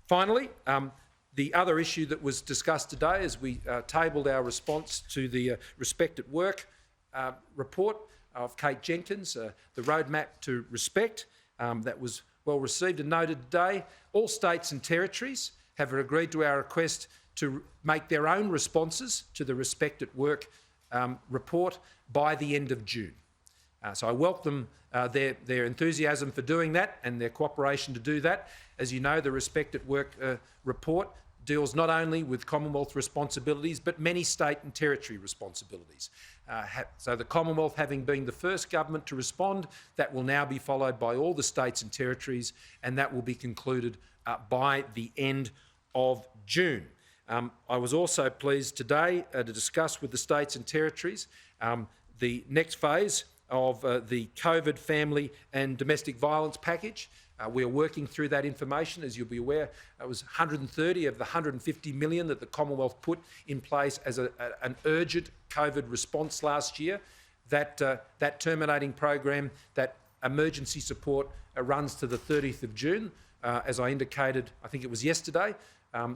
Finally, the other issue that was discussed today as we tabled our response to the Respect at Work report of Kate Jenkins, the roadmap to respect, that was well received and noted today. All states and territories have agreed to our request to make their own responses to the Respect at Work report by the end of June. So I welcome their enthusiasm for doing that and their cooperation to do that. As you know, the Respect at Work report deals not only with Commonwealth responsibilities, but many state and territory responsibilities. So the Commonwealth, having been the first government to respond, that will now be followed by all the states and territories, and that will be concluded by the end of June. I was also pleased today to discuss with the states and territories the next phase of the COVID family and domestic violence package. We are working through that information. As you'll be aware, it was 130 of the 150 million that the Commonwealth put in place as an urgent COVID response last year. That terminating program, that emergency support runs to the 30th of June. As I indicated, I think it was yesterday,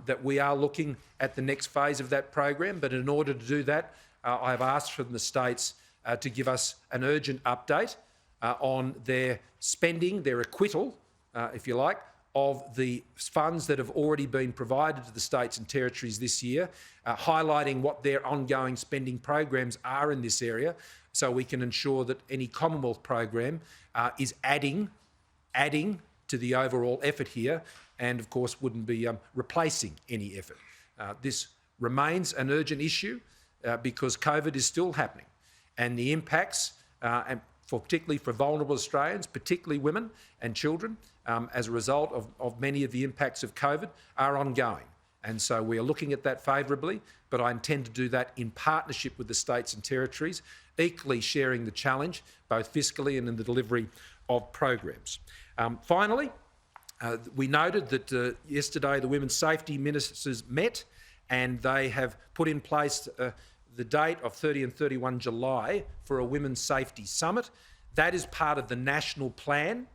that we are looking at the next phase of that program. But in order to do that, I have asked from the states to give us an urgent update on their spending, their acquittal, if you like, of the funds that have already been provided to the states and territories this year, highlighting what their ongoing spending programs are in this area, so we can ensure that any Commonwealth program is adding to the overall effort here, and of course wouldn't be replacing any effort. This remains an urgent issue because COVID is still happening, and the impacts, particularly for vulnerable Australians, particularly women and children, as a result of many of the impacts of COVID, are ongoing. And so we are looking at that favourably, but I intend to do that in partnership with the states and territories, equally sharing the challenge, both fiscally and in the delivery of programs. Finally, we noted that yesterday the Women's Safety Ministers met, and they have put in place the date of 30 and 31 July for a Women's Safety Summit. That is part of the national plan,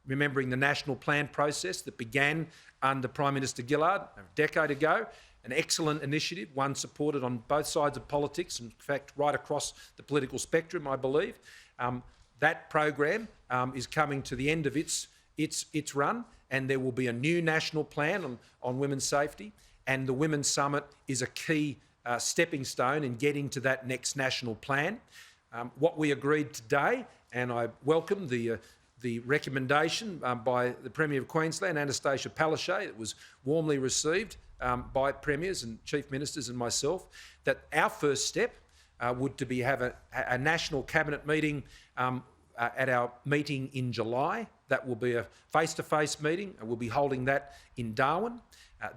remembering the national plan process that began under Prime Minister Gillard a decade ago. An excellent initiative, one supported on both sides of politics, in fact right across the political spectrum, I believe. That program is coming to the end of its run, and there will be a new national plan on women's safety, and the Women's Summit is a key stepping stone in getting to that next national plan. What we agreed today, and I welcome the recommendation by the Premier of Queensland, Anastasia Palaszczuk, it was warmly received by Premiers and Chief Ministers and myself, that our first step would to be have a national cabinet meeting at our meeting in July. That will be a face-to-face meeting, and we'll be holding that in Darwin.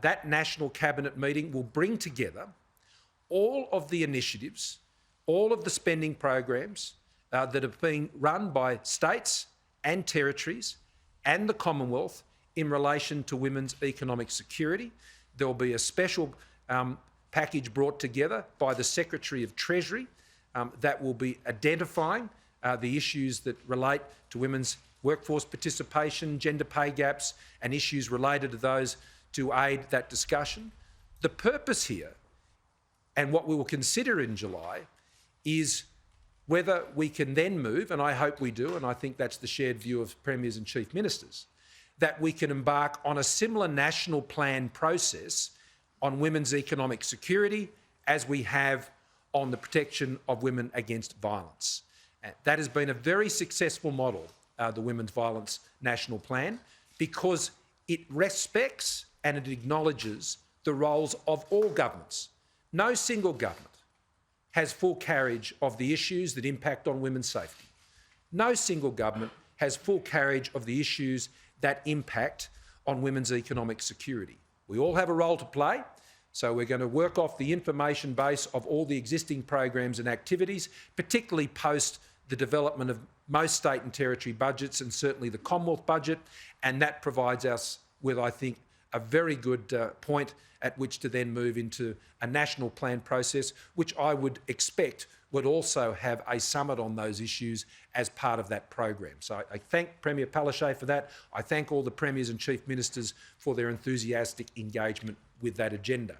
That national cabinet meeting will bring together all of the initiatives, all of the spending programs that have been run by states and territories and the Commonwealth in relation to women's economic security. There will be a special package brought together by the Secretary of Treasury that will be identifying the issues that relate to women's workforce participation, gender pay gaps, and issues related to those to aid that discussion. The purpose here, and what we will consider in July, is whether we can then move, and I hope we do, and I think that's the shared view of Premiers and Chief Ministers, that we can embark on a similar national plan process on women's economic security as we have on the protection of women against violence. That has been a very successful model, the Women's Violence National Plan, because it respects and it acknowledges the roles of all governments. No single government has full carriage of the issues that impact on women's safety. No single government has full carriage of the issues that impact on women's economic security. We all have a role to play, so we're going to work off the information base of all the existing programs and activities, particularly post the development of most state and territory budgets and certainly the Commonwealth budget, and that provides us with, I think, a very good point at which to then move into a national plan process, which I would expect would also have a summit on those issues as part of that program. So I thank Premier Palaszczuk for that. I thank all the premiers and chief ministers for their enthusiastic engagement with that agenda.